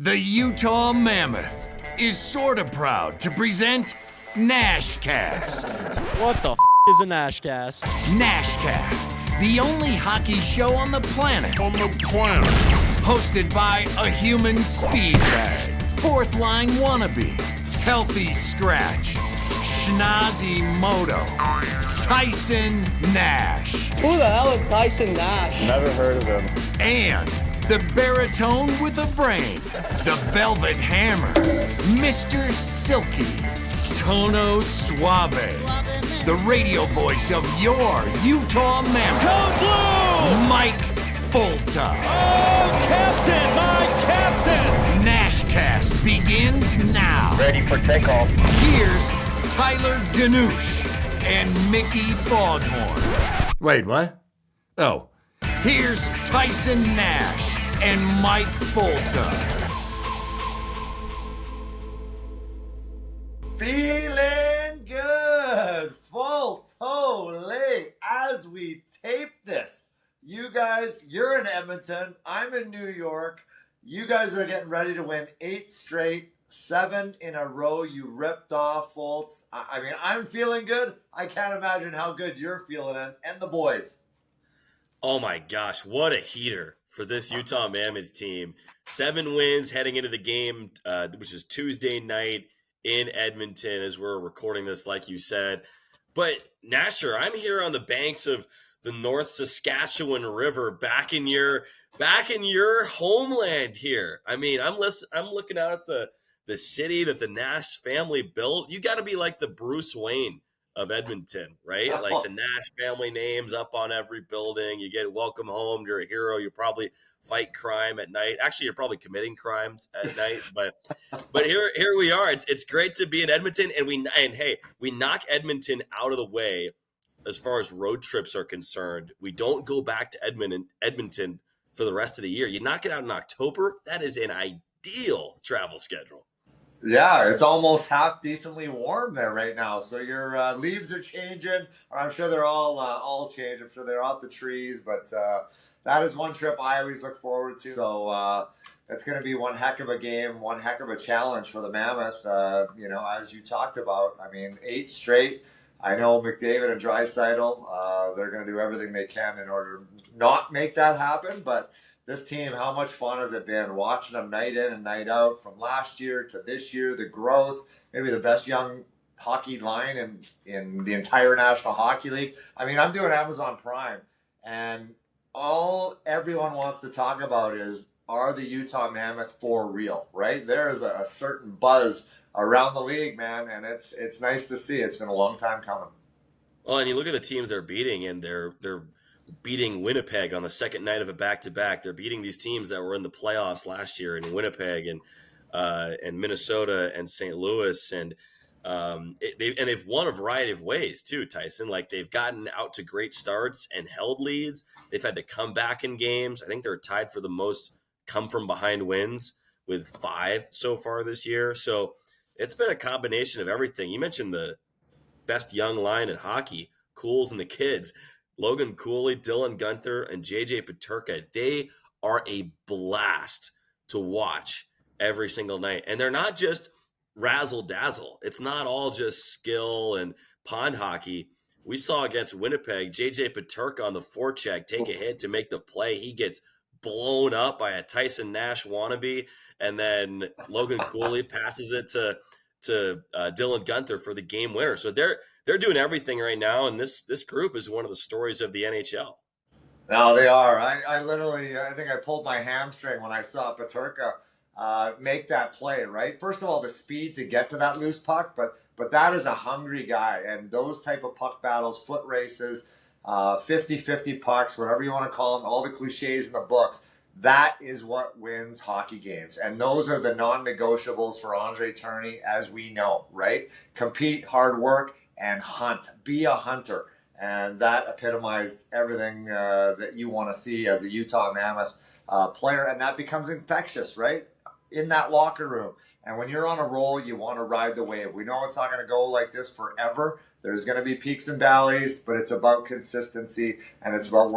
The Utah Mammoth is sorta proud to present NashCast. What the is a NashCast? NashCast, the only hockey show on the planet. Hosted by a human speed bag, fourth line wannabe, healthy scratch, schnozzy moto, Tyson Nash. Who the hell is Tyson Nash? Never heard of him. And the baritone with a brain, the velvet hammer, Mr. Silky, Tono Suave, the radio voice of your Utah Mammoth, Code Blue! Mike Folta. Oh, Captain, my Captain! NashCast begins now. Ready for takeoff. Here's Tyler Ganoush and Mickey Foghorn. Wait, what? Oh, here's Tyson Nash and Mike Folta. Feeling good, folks. Holy, as we tape this, you guys, you're in Edmonton. I'm in New York. You guys are getting ready to win 8 straight, 7 in a row. You ripped off, folks. I mean, I'm feeling good. I can't imagine how good you're feeling, and the boys. Oh my gosh, what a heater for this Utah Mammoth team. 7 wins heading into the game, which is Tuesday night in Edmonton as we're recording this, like you said. But Nasher, I'm here on the banks of the North Saskatchewan River, back in your homeland here. I mean, I'm looking out at the city that the Nash family built. You got to be like the Bruce Wayne of Edmonton, right? Like the Nash family names up on every building. You get welcome home. You're a hero. You probably fight crime at night. Actually, you're probably committing crimes at night. But here we are. It's great to be in Edmonton, and we knock Edmonton out of the way as far as road trips are concerned. We don't go back to Edmonton for the rest of the year. You knock it out in October. That is an ideal travel schedule. Yeah, it's almost half decently warm there right now. So your leaves are changing. I'm sure they're all changed. I'm sure they're off the trees. But that is one trip I always look forward to. So it's going to be one heck of a game, one heck of a challenge for the Mammoth. As you talked about, I mean, 8 straight. I know McDavid and Draisaitl, they're going to do everything they can in order to not make that happen. But this team, how much fun has it been watching them night in and night out from last year to this year, the growth, maybe the best young hockey line in the entire National Hockey League. I mean, I'm doing Amazon Prime, and all everyone wants to talk about is, are the Utah Mammoth for real, right? There is a certain buzz around the league, man, and it's nice to see. It's been a long time coming. Well, and you look at the teams they're beating, and they're beating Winnipeg on the second night of a back-to-back. They're beating these teams that were in the playoffs last year in Winnipeg and Minnesota and St. Louis, and they've won a variety of ways too, Tyson. Like, they've gotten out to great starts and held leads. They've had to come back in games. I think they're tied for the most come-from-behind wins with 5 so far this year. So it's been a combination of everything. You mentioned the best young line in hockey, Cools and the kids. Logan Cooley, Dylan Guenther, and JJ Peterka, they are a blast to watch every single night. And they're not just razzle-dazzle. It's not all just skill and pond hockey. We saw against Winnipeg, JJ Peterka on the forecheck take a hit to make the play. He gets blown up by a Tyson Nash wannabe, and then Logan Cooley passes it to Dylan Guenther for the game winner. So they're doing everything right now, and this group is one of the stories of the NHL. No, they are. I think I pulled my hamstring when I saw Peterka make that play, right? First of all, the speed to get to that loose puck, but that is a hungry guy, and those type of puck battles, foot races, 50-50 pucks, whatever you want to call them, all the cliches in the books, that is what wins hockey games. And those are the non-negotiables for Andre Tourigny, as we know, right? Compete, hard work, and hunt. Be a hunter. And that epitomized everything that you want to see as a Utah Mammoth player. And that becomes infectious, right? In that locker room. And when you're on a roll, you want to ride the wave. We know it's not going to go like this forever. There's going to be peaks and valleys, but it's about consistency, and it's about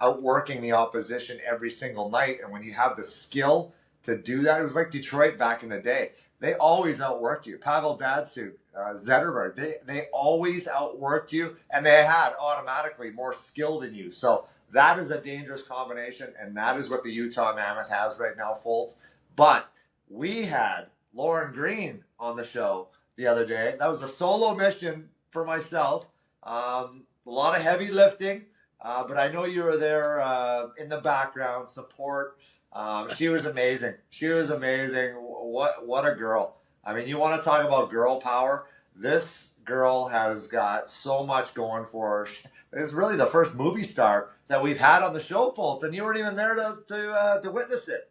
outworking the opposition every single night. And when you have the skill to do that. It was like Detroit back in the day. They always outworked you. Pavel Datsyuk, Zetterberg, they always outworked you, and they had automatically more skill than you. So that is a dangerous combination, and that is what the Utah Mammoth has right now, Foltz. But we had Lauren Green on the show the other day. That was a solo mission for myself. A lot of heavy lifting, but I know you were there in the background, support. She was amazing. She was amazing. What a girl. I mean, you want to talk about girl power? This girl has got so much going for her. This is really the first movie star that we've had on the show, Foltz, and you weren't even there to witness it.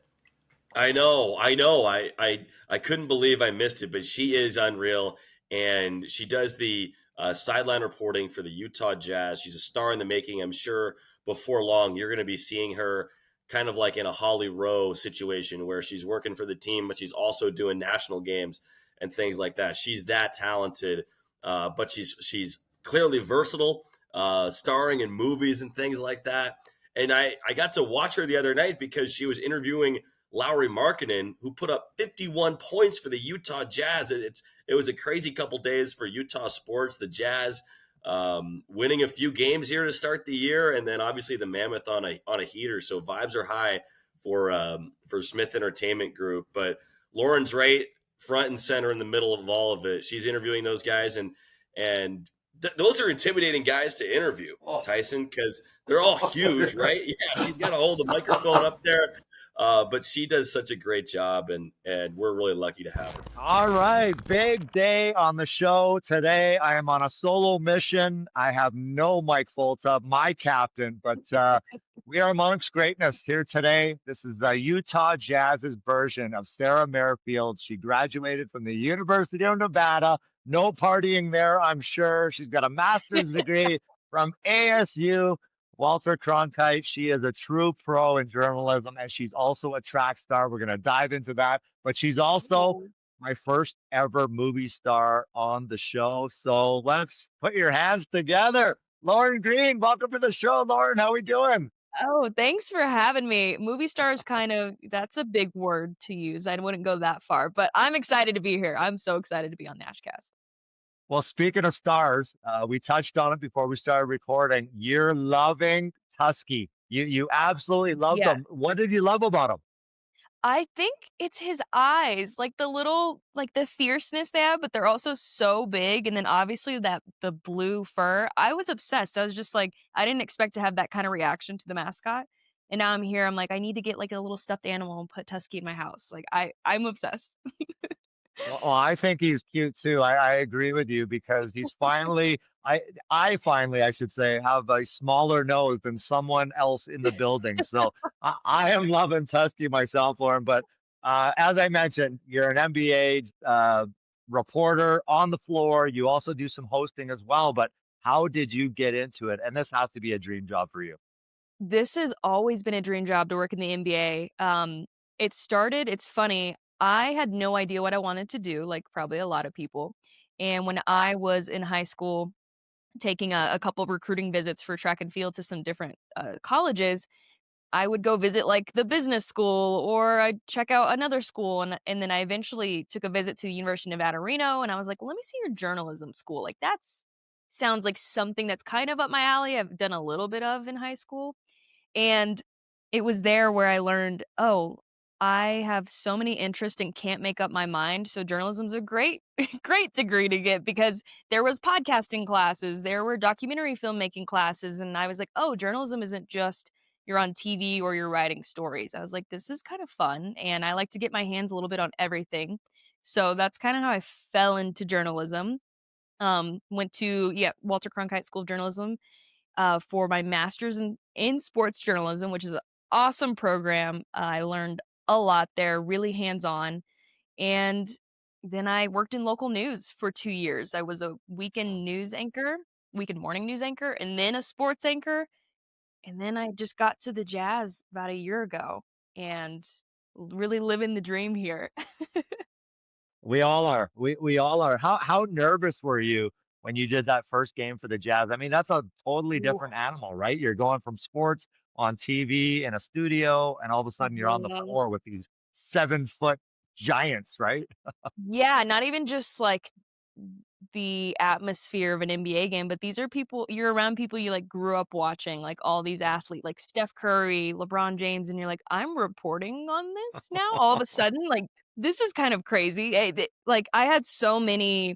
I know. I couldn't believe I missed it, but she is unreal, and she does the sideline reporting for the Utah Jazz. She's a star in the making. I'm sure before long you're going to be seeing her kind of like in a Holly Rowe situation where she's working for the team, but she's also doing national games and things like that. She's that talented, but she's clearly versatile, starring in movies and things like that. And I got to watch her the other night because she was interviewing Lauri Markkanen, who put up 51 points for the Utah Jazz. It was a crazy couple days for Utah sports. The Jazz winning a few games here to start the year, and then obviously the Mammoth on a heater. So vibes are high for Smith Entertainment Group. But Lauren's right front and center in the middle of all of it. She's interviewing those guys, and those are intimidating guys to interview, Tyson, because they're all huge, right? Yeah, she's got to hold the microphone up there. But she does such a great job, and we're really lucky to have her. All right, big day on the show today. I am on a solo mission. I have no Mike Folta, my captain, but we are amongst greatness here today. This is the Utah Jazz's version of Sarah Merrifield. She graduated from the University of Nevada. No partying there, I'm sure. She's got a master's degree from ASU. Walter Cronkite, she is a true pro in journalism, and she's also a track star. We're going to dive into that. But she's also my first ever movie star on the show. So let's put your hands together. Lauren Green, welcome to the show, Lauren. How we doing? Oh, thanks for having me. Movie star is that's a big word to use. I wouldn't go that far, but I'm excited to be here. I'm so excited to be on NashCast. Well, speaking of stars, we touched on it before we started recording. You're loving Tusky. You absolutely love them. What did you love about him? I think it's his eyes, like the fierceness they have, but they're also so big. And then obviously the blue fur. I was obsessed. I was just like, I didn't expect to have that kind of reaction to the mascot. And now I'm here. I'm like, I need to get like a little stuffed animal and put Tusky in my house. Like I'm obsessed. Well, I think he's cute too. I agree with you because he's finally, I finally, I should say, have a smaller nose than someone else in the building. So I am loving Tusky myself, Lauren. But as I mentioned, you're an NBA reporter on the floor. You also do some hosting as well. But how did you get into it? And this has to be a dream job for you. This has always been a dream job to work in the NBA. It's funny. I had no idea what I wanted to do, like probably a lot of people. And when I was in high school, taking a couple recruiting visits for track and field to some different colleges, I would go visit like the business school or I'd check out another school. And then I eventually took a visit to the University of Nevada, Reno. And I was like, well, let me see your journalism school. Like sounds like something that's kind of up my alley. I've done a little bit of in high school. And it was there where I learned, I have so many interests and can't make up my mind. So journalism's a great, great degree to get because there was podcasting classes, there were documentary filmmaking classes. And I was like, journalism isn't just you're on TV or you're writing stories. I was like, this is kind of fun. And I like to get my hands a little bit on everything. So that's kind of how I fell into journalism. Went to Walter Cronkite School of Journalism for my master's in sports journalism, which is an awesome program. I learned a lot there, really hands-on. And then I worked in local news for 2 years. I was a weekend morning news anchor, and then a sports anchor. And then I just got to the Jazz about a year ago and really living the dream here. We all are. We all are. How nervous were you when you did that first game for the Jazz? I mean, that's a totally different animal, right? You're going from sports on TV in a studio, and all of a sudden you're on the floor with these 7-foot giants, right? Yeah, not even just like the atmosphere of an NBA game, but these are people you're around people you like grew up watching, like all these athletes, like Steph Curry, LeBron James, and you're like, I'm reporting on this now all of a sudden. Like, this is kind of crazy. Like, I had so many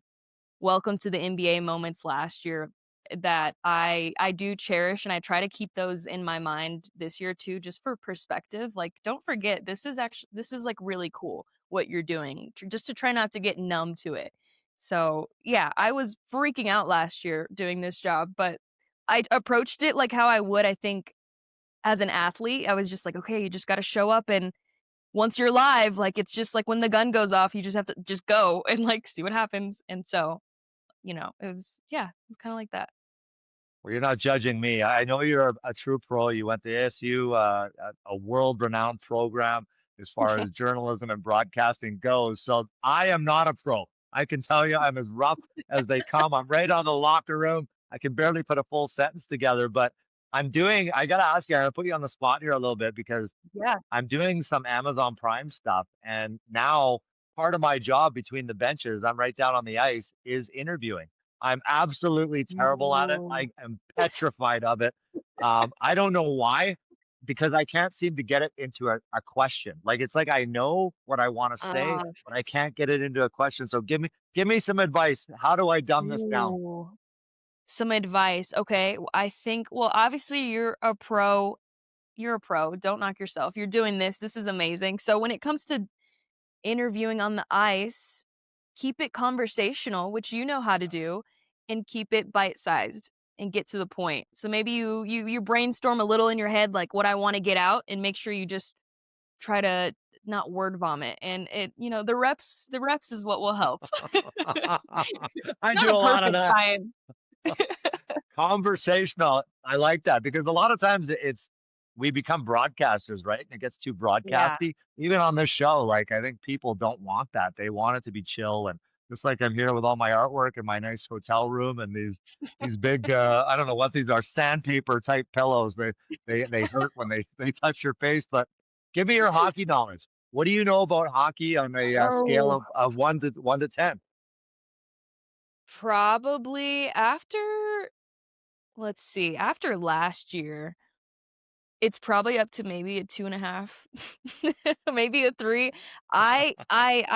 welcome to the NBA moments last year that I do cherish, and I try to keep those in my mind this year too, just for perspective. Like, don't forget, this is like really cool what you're doing, just to try not to get numb to it. So yeah, I was freaking out last year doing this job, but I approached it like how I would, I think, as an athlete. I was just like, okay, you just got to show up, and once you're live, like it's just like when the gun goes off, you just have to just go and like see what happens. And so it was kinda like that. Well, you're not judging me. I know you're a true pro. You went to ASU, a world-renowned program as far as journalism and broadcasting goes. So I am not a pro. I can tell you I'm as rough as they come. I'm right on the locker room. I can barely put a full sentence together, but I gotta ask you, I'm gonna put you on the spot here a little bit because Yeah. I'm doing some Amazon Prime stuff. And now part of my job between the benches, I'm right down on the ice, is interviewing. I'm absolutely terrible at it. Ooh. I am petrified of it. I don't know why, because I can't seem to get it into a question. Like it's like I know what I want to say, Uh, but I can't get it into a question. So give me some advice. How do I dumb this down? ooh. Some advice, okay. I think well, obviously, you're a pro. You're a pro, don't knock yourself. You're doing this is amazing. So when it comes to interviewing on the ice, keep it conversational, which you know how to do, and keep it bite-sized and get to the point. So maybe you brainstorm a little in your head, like, what I wanna get out, and make sure you just try to not word vomit, and the reps is what will help. I Not do a a lot of perfect that. science. Conversational. I like that because a lot of times we become broadcasters, right? And it gets too Yeah, broadcasty. Even on this show, like I think people don't want that. They want it to be chill and just like I'm here with all my artwork in my nice hotel room and these big I don't know what these are, sandpaper type pillows. They hurt when they touch your face. But give me your hockey knowledge. What do you know about hockey on a scale oh, of 1 to 10? probably after let's see, after last year, it's probably up to maybe a 2.5, maybe a 3. I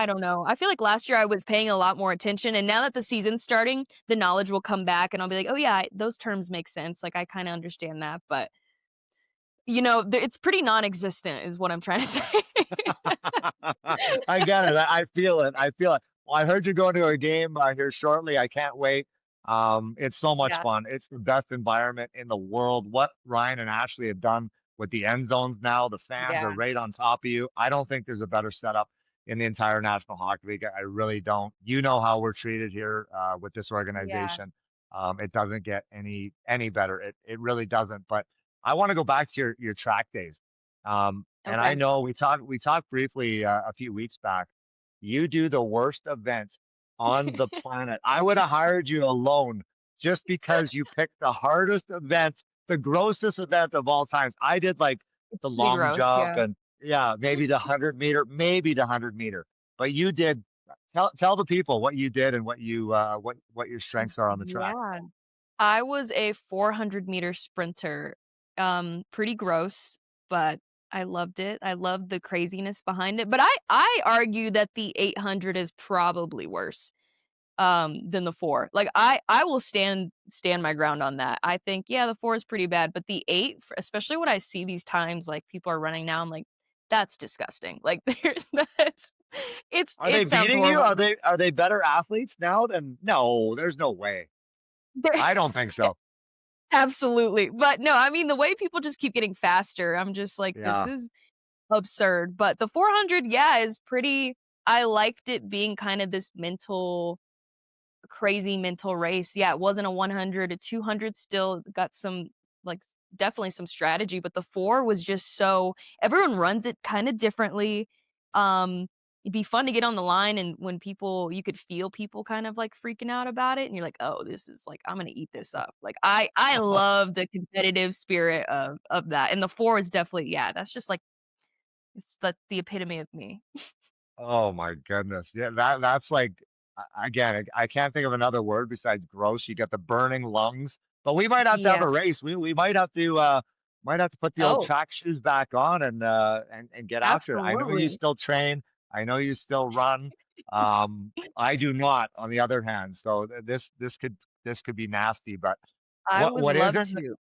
don't know. I feel like last year I was paying a lot more attention, and now that the season's starting, the knowledge will come back, and I'll be like, "Oh, yeah, those terms make sense, like, I kinda understand that," but, it's pretty non-existent is what I'm trying to say. I get it. I feel it. I feel it. Well, I heard you're going to a game here shortly. I can't wait. It's so much Yeah, fun. It's the best environment in the world. What Ryan and Ashley have done with the end zones now, the fans are yeah, right on top of you. I don't think there's a better setup in the entire National Hockey League. I really don't. You know how we're treated here with this yeah, organization. It doesn't get any better. It really doesn't. But I want to go back to your track days. And I okay. know we talked briefly a few weeks back. You do the worst event on the planet. I would have hired you alone just because you picked the hardest event, the grossest event of all times. I did like It's the pretty long gross, jump yeah. and yeah, maybe the 100 meter, maybe the 100 meter. But you did tell the people what you did and what your strengths are on the track. Yeah. I was a 400-meter sprinter. Pretty gross, but I loved it. I loved the craziness behind it, but I argue that the 800 is probably worse, than the 4. Like, I will stand my ground on that. I think, yeah, the 4 is pretty bad, but the 8, f especially when I see these times, like, people are running now, I'm like, "That's disgusting." Like, that's Are they it sounds beating you? horrible. Are they better athletes now than no, there's no way. They're I don't think so. absolutely, but no, I mean, the way people just keep getting faster, I'm just like, "This Yeah. is absurd," but the 400, yeah, is pretty I liked it being kind of this crazy mental race. Yeah, it wasn't a 100, a 200 still got some, like, definitely some strategy, but the 4 was just so everyone runs it kinda differently. It'd be fun to get on the line and when people you could feel people kind of, like, freaking out about it, and you're like, "Oh, this is like, I'm gonna eat this up." Like, I love the competitive spirit of that, and the 4 is definitely yeah, that's just like It's the epitome of me. Oh my goodness. Yeah, that's like again, I can't think of another word besides gross. You got the burning lungs. But we might have to have Yeah. a race. We might have to put the old Oh, track shoes back on and get after it. I know you absolutely. still train. I know you still run. I do not, on the other hand. So this could be nasty. But I would what love isn't to.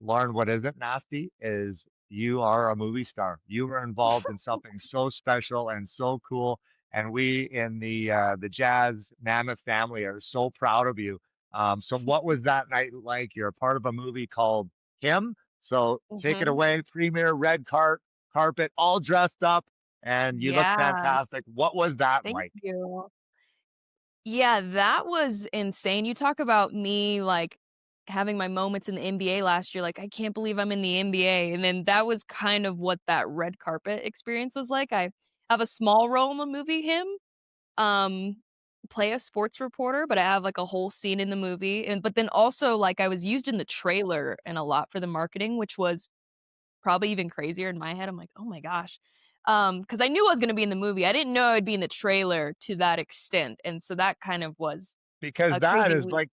Lauren, what isn't nasty is you are a movie star. You were involved in something so special and so cool. And we in the Jazz Mammoth family are so proud of you. So what was that night like? You're a part of a movie called Him. So take it Mhm. away. Premiere, carpet, all dressed up, and you look Yeah. fantastic. What was that Thank like? you. Yeah, that was insane. You talk about me, like, having my moments in the NBA last year, like, I can't believe I'm in the NBA, and then that was kind of what that red carpet experience was like. I have a small role in the movie Him, um, play a sports reporter, but I have, like, a whole scene in the movie, and but then also, like, I was used in the trailer and a lot for the marketing, which was probably even crazier in my head. I'm like, "Oh my gosh." Because I knew I was gonna be in the movie. I didn't know I'd be in the trailer to that extent, and so that kind of was Because a that crazy is week. like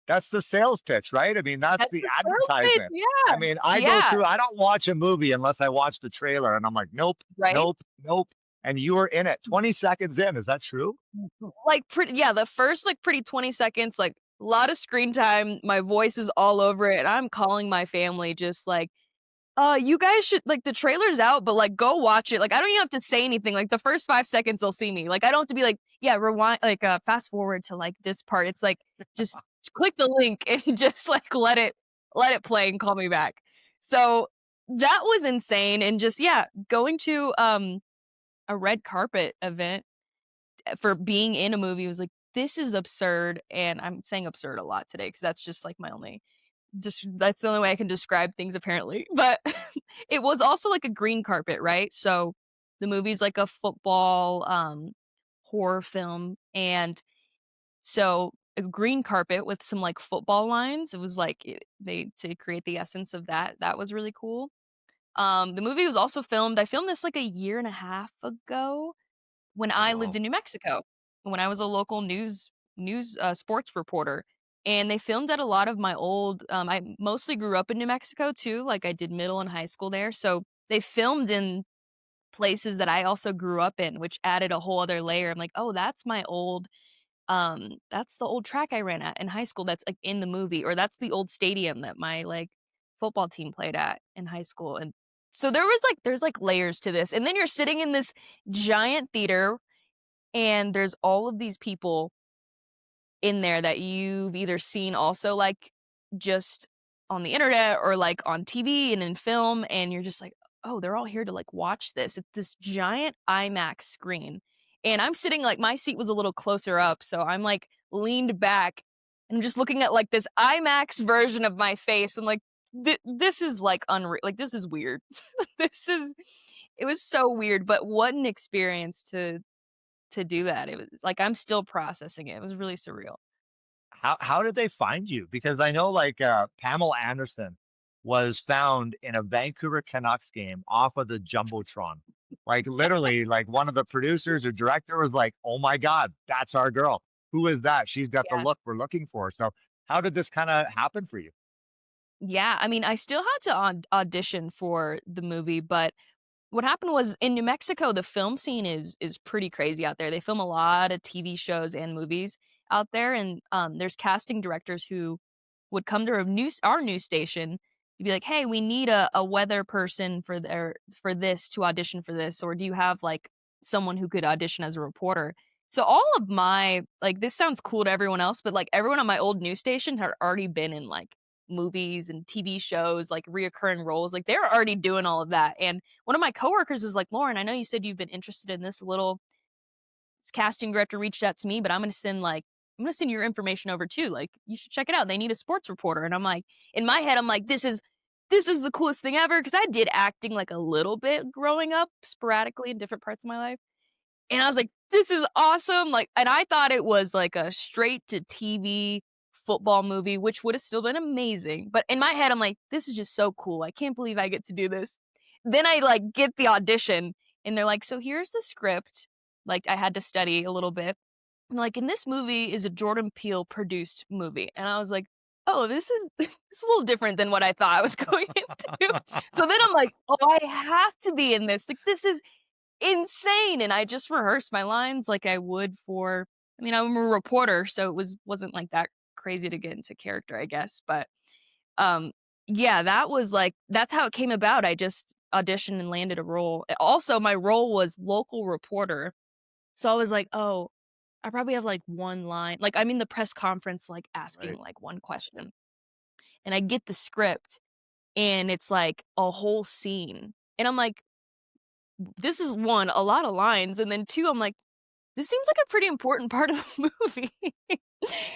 that's the sales pitch, right? I mean, that's That's the the sales pitch, advertisement. I yeah. mean, I go Yeah, through, I don't watch a movie unless I watch the trailer and I'm like, nope, right? nope, nope. And you were in it 20 seconds in. Is that true? Like, pretty yeah, the first, like, pretty 20 seconds, like, a lot of screen time, my voice is all over it, and I'm calling my family just like, you guys should like, the trailer's out, but, like, go watch it." Like, I don't even have to say anything, like, the first 5 seconds they'll see me. Like, I don't have to be like, "Yeah, rewind like, fast forward to, like, this part." It's like, just click the link and just, like, let it play and call me back. So, that was insane, and just yeah, going to, a red carpet event, for being in a movie was like, "This is absurd," and I'm saying absurd a lot today because that's just, like, my only just that's the only way I can describe things apparently, but it was also like a green carpet, right? So, the movie's like a football, horror film, and so a green carpet with some, like, football lines, it was like they to create the essence of that, that was really cool. The movie was also filmed I filmed this, like, a year and a half ago when Oh, I lived wow. in New Mexico, when I was a local sports reporter, and they filmed at a lot of my old I mostly grew up in New Mexico too, like, I did middle and high school there, so they filmed in places that I also grew up in, which added a whole other layer. I'm like, "Oh, that's the old track I ran at in high school that's, like, in the movie, or that's the old stadium that my, like, football team played at in high school," and so there's, like, layers to this, and then you're sitting in this giant theater and there's all of these people in there that you've either seen also, like, just on the internet or, like, on TV and in film, and you're just like, "Oh, they're all here to, like, watch this." It's this giant IMAX screen, and I'm sitting like, my seat was a little closer up, so I'm, like, leaned back, and I'm just looking at, like, this IMAX version of my face. I'm like, This is, like, unreal. Like, this is weird." This is it was so weird, but what an experience to do that. It was like, I'm still processing it. It was really surreal. How did they find you? Because I know like Pamela Anderson was found in a Vancouver Canucks game off of the Jumbotron. Like literally, like one of the producers or director was like, "Oh my God, that's our girl. Who is that? She's got the Yeah. look we're looking for." So how did this kind of happen for you? Yeah, I mean, I still had to audition for the movie, but what happened was in New Mexico, the film scene is pretty crazy out there. They film a lot of TV shows and movies out there, and, there's casting directors who would come to our news station to be like, "Hey, we need a weather person for this to audition for this, or do you have, like, someone who could audition as a reporter?" So all of my like, this sounds cool to everyone else, but, like, everyone on my old news station had already been in, like, movies and TV shows, like, reoccurring roles, like, they were already doing all of that, and one of my coworkers was like, "Lauren, I know you said you've been interested in this a little. This casting director reached out to me, but I'm gonna send your information over too. Like, you should check it out. They need a sports reporter." And I'm like, in my head, I'm like, this is the coolest thing ever because I did acting like a little bit growing up sporadically in different parts of my life. And I was like, "This is awesome." Like, and I thought it was like a straight to TV football movie, which would have still been amazing. But in my head, I'm like, "This is just so cool. I can't believe I get to do this." then I like get the audition and they're like, so here's the script. Like I had to study a little bit. And like, and this movie is a Jordan Peele produced movie. And I was like, oh, this is this is a little different than what I thought I was going into. So then I'm like, oh, I have to be in this. Like this is insane. And I just rehearsed my lines like I would for, I mean, I'm a reporter, so wasn't like that crazy to get into character, I guess. But um yeah, that was like that's how it came about. I just auditioned and landed a role. Also, my role was local reporter. So I was like, oh, I probably have like one line. Like I'm in the press conference like asking Right. like one question. And I get the script and it's like a whole scene. And I'm like, this is one, a lot of lines. And then two, I'm like, this seems like a pretty important part of the movie.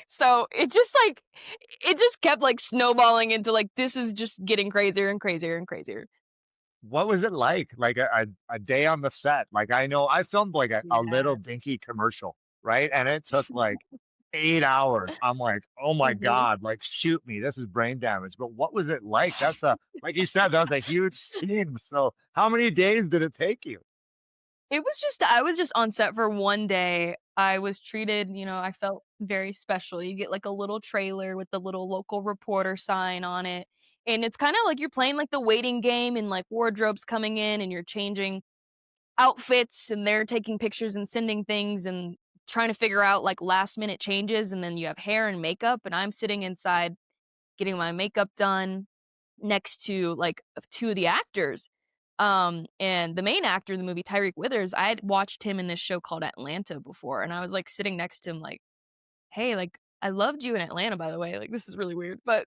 So it just kept like snowballing into like, this is just getting crazier and crazier and crazier. What was it like? Like a day on the set? Like I know I filmed like a Yeah. little dinky commercial, right? And it took like 8 hours. I'm like, oh my Mhm. God, like shoot me. This is brain damage. But what was it like? That's a like you said, that was a huge scene. So how many days did it take you? It was just I was just on set for one day. I was treated, I felt very special. You get like a little trailer with the little local reporter sign on it. And it's kind of like you're playing like the waiting game and like wardrobes coming in and you're changing outfits and they're taking pictures and sending things and trying to figure out like last minute changes and then you have hair and makeup and I'm sitting inside getting my makeup done next to like two of the actors. And the main actor in the movie, Tyreek Withers, I had watched him in this show called Atlanta before, and I was like sitting next to him, like, "Hey, like, I loved you in Atlanta, by the way. Like, this is really weird." But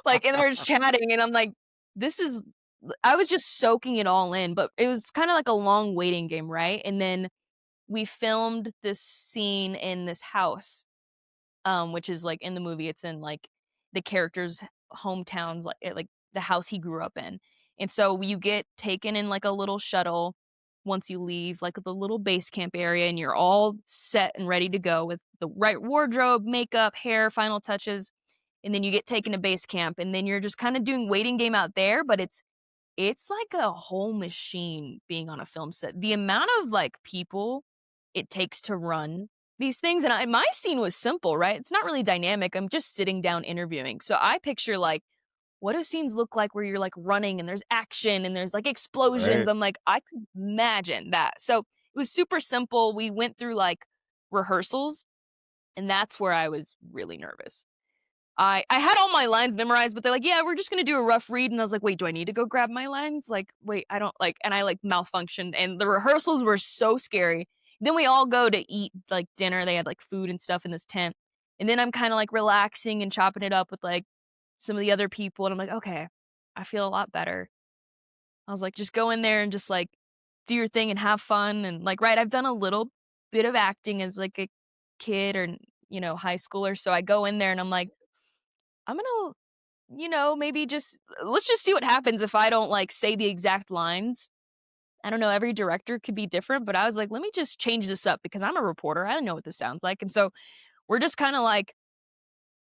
like, and we're just chatting, and I'm like, "This is." I was just soaking it all in, but it was kind of like a long waiting game, right? And then we filmed this scene in this house which is like in the movie, it's in like the character's hometowns, like the house he grew up in. And so you get taken in like a little shuttle once you leave like the little base camp area and you're all set and ready to go with the right wardrobe, makeup, hair, final touches. And then you get taken to base camp and then you're just kind of doing waiting game out there, but it's like a whole machine being on a film set. The amount of, like, people it takes to run these things and my scene was simple, right? It's not really dynamic, I'm just sitting down interviewing. So I picture, like, what do scenes look like where you're, like, running and there's action and there's, like, explosions? Right. I'm like, I could imagine that. So it was super simple. We went through, like, rehearsals, and that's where I was really nervous. I had all my lines memorized, but they're like, "Yeah, we're just gonna do a rough read," and I was like, "Wait, do I need to go grab my lines? Like, wait, I don't like," and I like malfunctioned, and the rehearsals were so scary. Then we all go to eat like dinner. They had like food and stuff in this tent, and then I'm kind of like relaxing and chopping it up with like some of the other people, and I'm like, okay, I feel a lot better. I was like, just go in there and just like do your thing and have fun, and like, right, I've done a little bit of acting as like a kid or high schooler, so I go in there and I'm like, I'm gonna maybe just let's just see what happens if I don't, like, say the exact lines. I don't know, every director could be different, but I was like, "Let me just change this up because I'm a reporter, I don't know what this sounds like," and so we're just kinda like,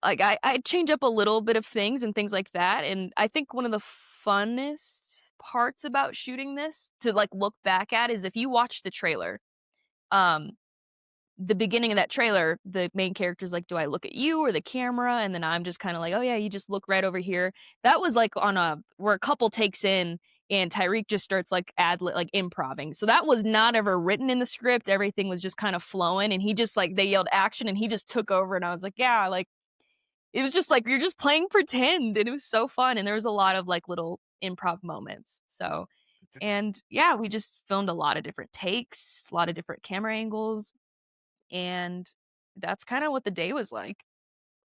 I change up a little bit of things and things like that, and I think one of the funnest parts about shooting this to, like, look back at is if you watch the trailer, um the beginning of that trailer, the main character's like, "Do I look at you or the camera?" And then I'm just kinda like, "Oh, yeah, you just look right over here." That was, like, on a we're a couple takes in, and Tyreek just starts, like, like, improving. So that was not ever written in the script, everything was just kind of flowing, and he just, like they yelled action, and he just took over, and I was like, "Yeah," like, it was just like, you're just playing pretend, and it was so fun, and there was a lot of, like, little improv moments. So and, yeah, we just filmed a lot of different takes, a lot of different camera angles. And that's kinda what the day was like.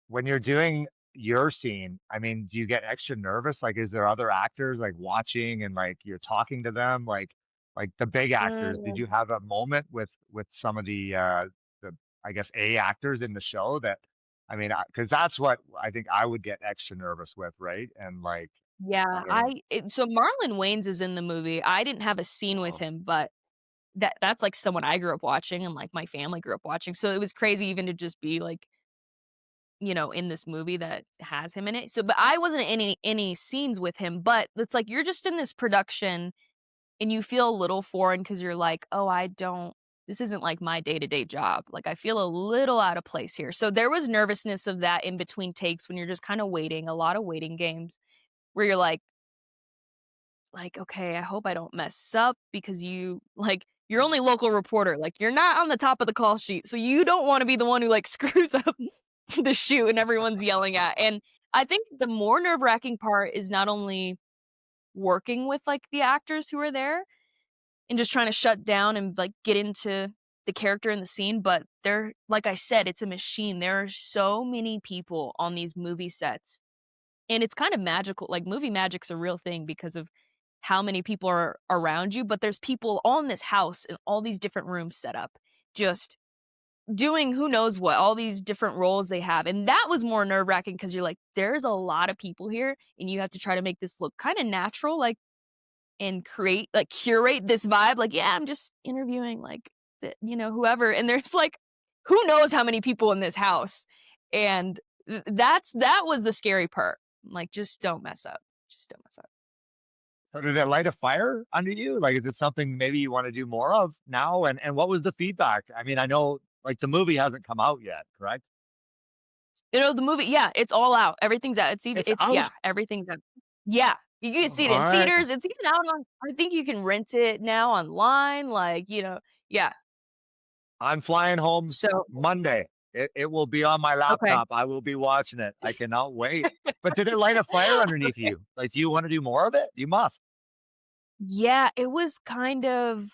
When you're doing your scene, I mean, do you get extra nervous? Like, is there other actors like watching and like you're talking to them? Like the big actors, did Mm. you have a moment with some of the I guess A actors in the show that I mean, because that's what I think I would get extra nervous with, right? And like, Yeah, I don't know. so Marlon Wayans is in the movie. I didn't have a scene with Oh, him, but that's, like, someone I grew up watching and, like, my family grew up watching, so it was crazy even to just be, like, in this movie that has him in it. So, but I wasn't in any scenes with him, but it's like you're just in this production and you feel a little foreign because you're like, oh, this isn't like my day-to-day job. Like I feel a little out of place here. So there was nervousness of that in between takes when you're just kind of waiting, a lot of waiting games where you're like, okay, I hope I don't mess up because you're only local reporter. Like you're not on the top of the call sheet. So you don't want to be the one who like screws up the shoot and everyone's yelling at. And I think the more nerve-wracking part is not only working with like the actors who are there and just trying to shut down and like get into the character in the scene, but like I said, it's a machine. There are so many people on these movie sets. And it's kind of magical. Like movie magic's a real thing because of how many people are around you, but there's people all in this house in all these different rooms set up, just doing who knows what, all these different roles they have. And that was more nerve-wracking because you're like, there's a lot of people here and you have to try to make this look kind of natural, like, and curate this vibe. Like, yeah, I'm just interviewing like, whoever. And there's like, who knows how many people in this house. And that was the scary part. Like, just don't mess up. Just don't mess up. So did it light a fire under you? Like, is it something maybe you want to do more of now? And what was the feedback? I mean, I know like the movie hasn't come out yet, correct? The movie, yeah, it's all out. Everything's out. It's out. Yeah, everything's out. Yeah, you can see it All in right. theaters. It's even out on. I think you can rent it now online. Like, yeah. I'm flying home So Monday. It will be on my okay, laptop. I will be watching it. I cannot wait. But did it light a fire underneath you? Like, do you want to do more of it? You must. yeah, it was kind of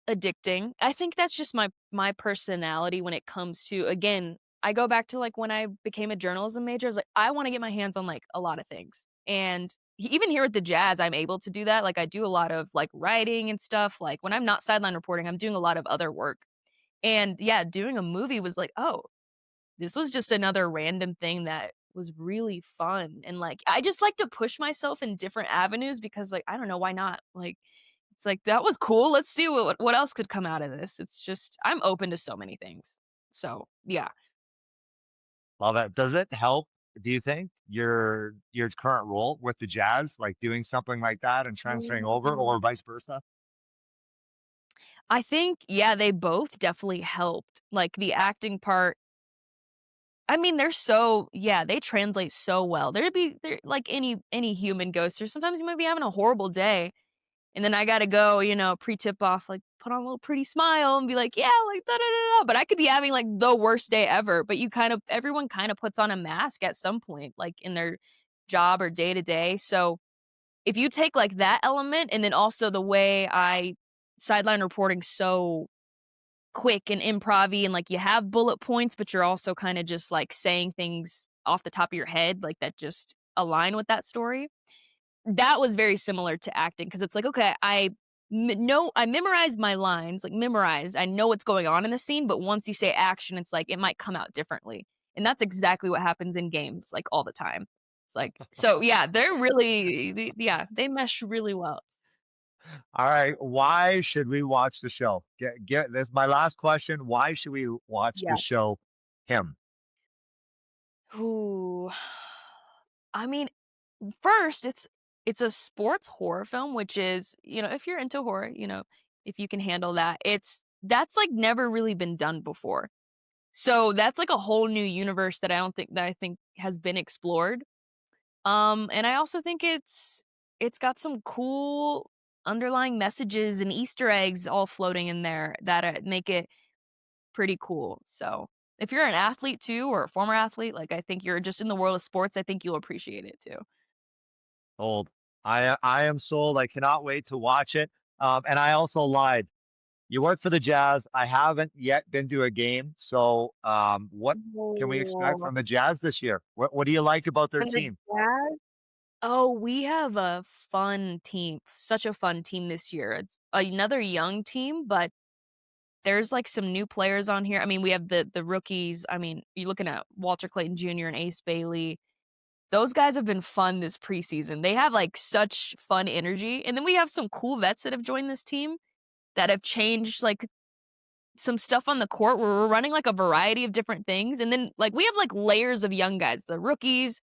addicting. I think that's just my personality when it comes to, again, I go back to like when I became a journalism major. I was like, I want to get my hands on like a lot of things. And even here at the Jazz, I'm able to do that. Like I do a lot of like writing and stuff. Like when I'm not sideline reporting, I'm doing a lot of other work. And yeah, doing a movie was like, oh, this was just another random thing that was really fun. And like I just like to push myself in different avenues because like I don't know, why not? Like it's like that was cool. Let's see what else could come out of this. It's just I'm open to so many things. So yeah. Love it. Does it help, do you think, your current role with the Jazz, like doing something like that and transferring over or vice versa? I think, yeah, they both definitely helped. Like the acting part, I mean, they translate so well. They're like any human goes through. Sometimes you might be having a horrible day, and then I gotta go, pre-tip off, like put on a little pretty smile and be like, yeah, like da da da da. But I could be having like the worst day ever. But everyone kind of puts on a mask at some point, like in their job or day to day. So if you take like that element and then also the way I sideline reporting so quick and improv-y and like you have bullet points, but you're also kind of just like saying things off the top of your head, like that just align with that story. That was very similar to acting because it's like, okay, I memorize my lines, like memorized. I know what's going on in the scene, but once you say action, it's like it might come out differently. And that's exactly what happens in games, like all the time. It's like, so yeah, they mesh really well. All right. Why should we watch the show? Get this is my last question. Why should we watch Yeah. the show Him? Ooh. I mean, first, it's a sports horror film, which is, if you're into horror, if you can handle that, that's like never really been done before. So that's like a whole new universe that I think has been explored. And I also think it's got some cool underlying messages and Easter eggs all floating in there that make it pretty cool. So if you're an athlete too, or a former athlete, like I think you're just in the world of sports, I think you'll appreciate it too. Sold. I am sold. I cannot wait to watch it. And I also lied. You work for the Jazz. I haven't yet been to a game. So what can we expect Oh, from the Jazz this year? What do you like about their and the team? Jazz? Oh, we have a fun team. Such a fun team this year. It's another young team, but there's like some new players on here. I mean, we have the rookies. I mean, you're looking at Walter Clayton Jr. and Ace Bailey. Those guys have been fun this preseason. They have like such fun energy. And then we have some cool vets that have joined this team that have changed like some stuff on the court where we're running like a variety of different things. And then like we have like layers of young guys, the rookies,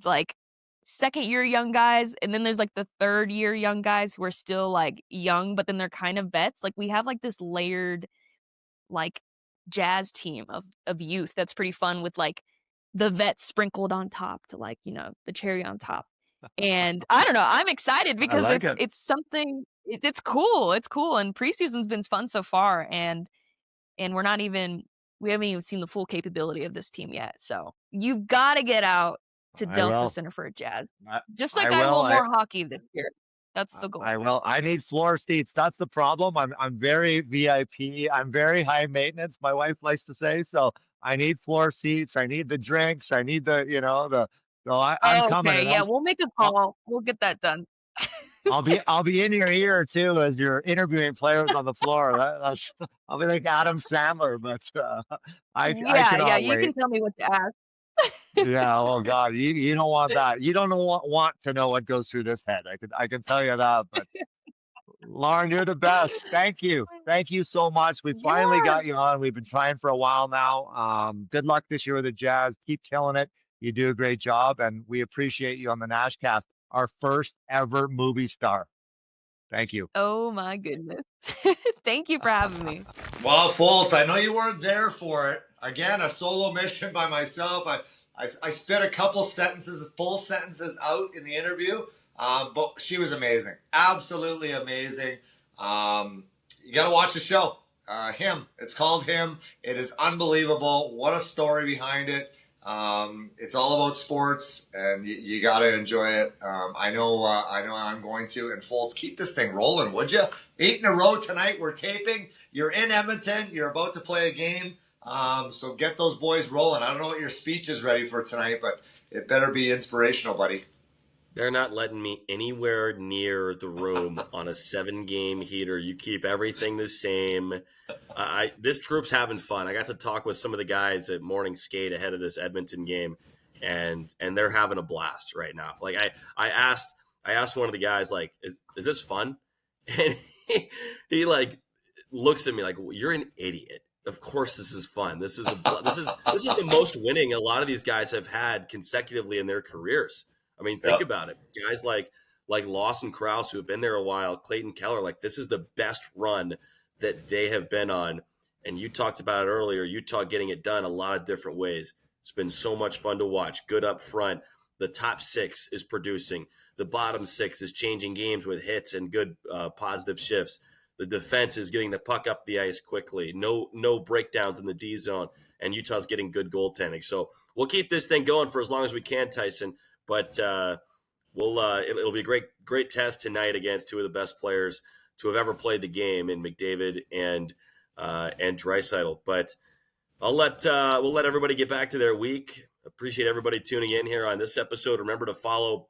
like second year young guys, and then there's like the third year young guys who are still like young, but then they're kind of vets. Like we have like this layered like jazz team of youth that's pretty fun, with like the vets sprinkled on top to like, you know, the cherry on top. And I don't know, I'm excited because like it. it's something, it's cool. It's cool. And preseason's been fun so far, and we haven't even seen the full capability of this team yet. So you've got to get out to Delta Center for a Jazz. Just like I will more hockey this year. That's the goal. I will. I need floor seats. That's the problem. I'm very VIP. I'm very high maintenance, my wife likes to say. So I need floor seats. I need the drinks. I need the, you know, so I'm coming. Okay, yeah, we'll make a call. We'll get that done. I'll be in your ear too as you're interviewing players on the floor. I'll be like Adam Sandler, but I cannot Yeah, wait. you can tell me what to ask. Yeah, oh God, you don't want that. You don't want to know what goes through this head. I can tell you that. But Lauren, you're the best. Thank you so much. We finally got you on. We've been trying for a while now. Good luck this year with the Jazz. Keep killing it. You do a great job, and we appreciate you on the NashCast, our first ever movie star. Thank you. Oh my goodness. Thank you for having me. Well, Folta, I know you weren't there for it. Again, a solo mission by myself. I spit a couple sentences, full sentences out in the interview, but she was amazing. Absolutely amazing. You got to watch the show. Him. It's called Him. It is unbelievable. What a story behind it. It's all about sports, and you got to enjoy it. I know I'm going to. And Foltz, keep this thing rolling, would you? 8 in a row tonight. We're taping. You're in Edmonton. You're about to play a game. So get those boys rolling. I don't know what your speech is ready for tonight, but it better be inspirational, buddy. They're not letting me anywhere near the room on a 7-game heater. You keep everything the same. This group's having fun. I got to talk with some of the guys at morning skate ahead of this Edmonton game, and they're having a blast right now. Like I asked one of the guys, like, is this fun? And he like looks at me like, you're an idiot. Of course this is fun. This is the most winning a lot of these guys have had consecutively in their careers. I mean, think about it. Guys like Lawson Krause, who have been there a while, Clayton Keller, like this is the best run that they have been on. And you talked about it earlier, Utah getting it done a lot of different ways. It's been so much fun to watch. Good up front. The top 6 is producing. The bottom 6 is changing games with hits and good positive shifts. The defense is getting the puck up the ice quickly. No breakdowns in the D zone. And Utah's getting good goaltending. So we'll keep this thing going for as long as we can, Tyson. But it'll be a great test tonight against 2 of the best players to have ever played the game in McDavid and Draisaitl. But we'll let everybody get back to their week. Appreciate everybody tuning in here on this episode. Remember to follow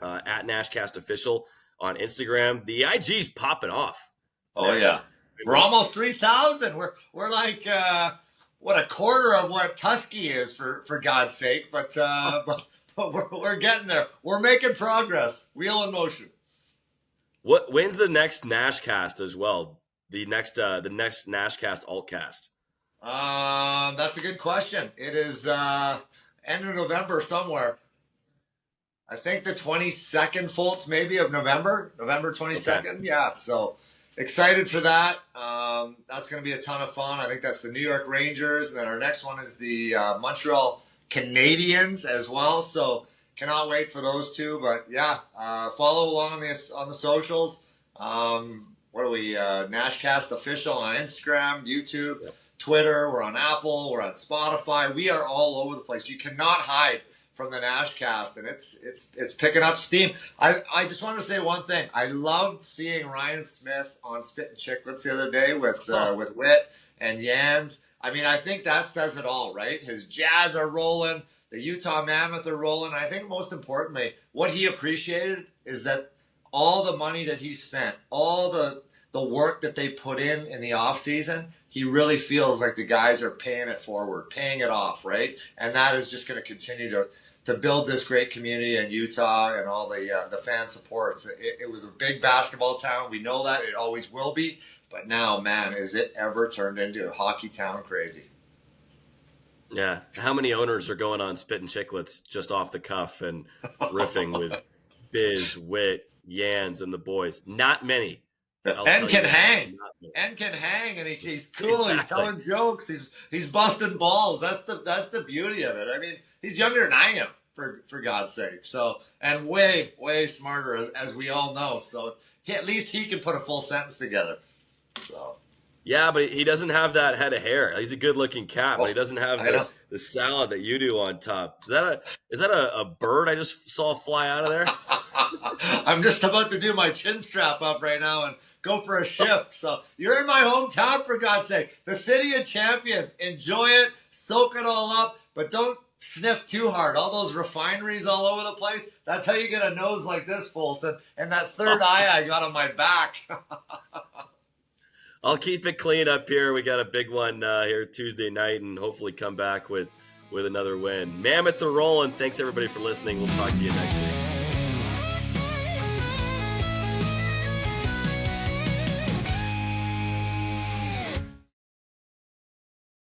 at NashCast Official on Instagram. The IG's popping off. Oh yeah, we're almost 3,000. We're like a quarter of what Tusky is for God's sake. But we're getting there. We're making progress. Wheel in motion. When's the next NashCast as well? The next NashCast Altcast. That's a good question. It is end of November somewhere. I think the 22nd, Foltz, maybe of November 22nd. Okay. Yeah. So excited for that. That's going to be a ton of fun. I think that's the New York Rangers, and then our next one is the Montreal Canadians as well. So cannot wait for those 2. But yeah, follow along on the socials. What are we? NashCast Official on Instagram, YouTube, Twitter. We're on Apple. We're on Spotify. We are all over the place. You cannot hide from the NashCast, and it's picking up steam. I just wanted to say one thing. I loved seeing Ryan Smith on Spit and Chicklets the other day with Whit and Jans. I mean, I think that says it all, right? His Jazz are rolling. The Utah Mammoth are rolling. I think most importantly, what he appreciated is that all the money that he spent, all the work that they put in the offseason, he really feels like the guys are paying it forward, paying it off, right? And that is just going to continue to build this great community in Utah and all the fan supports. It was a big basketball town. We know that. It always will be. But now, man, is it ever turned into hockey town crazy? Yeah. How many owners are going on Spittin' Chicklets just off the cuff and riffing with Biz, Wit, Yans, and the boys? Not many. And can hang. And can hang, and he's cool. Exactly. He's telling jokes. He's busting balls. That's the beauty of it. I mean, he's younger than I am, for God's sake. So, and way smarter, as we all know. So at least he can put a full sentence together. So. Yeah, but he doesn't have that head of hair. He's a good-looking cat, but he doesn't have the salad that you do on top. Is that a bird I just saw fly out of there? I'm just about to do my chin strap up right now and go for a shift. So you're in my hometown, for God's sake. The city of champions. Enjoy it. Soak it all up. But don't sniff too hard. All those refineries all over the place. That's how you get a nose like this, Fulton. And that third eye I got on my back. I'll keep it clean up here. We got a big one here Tuesday night, and hopefully come back with another win. Mammoth are rolling. Thanks, everybody, for listening. We'll talk to you next week.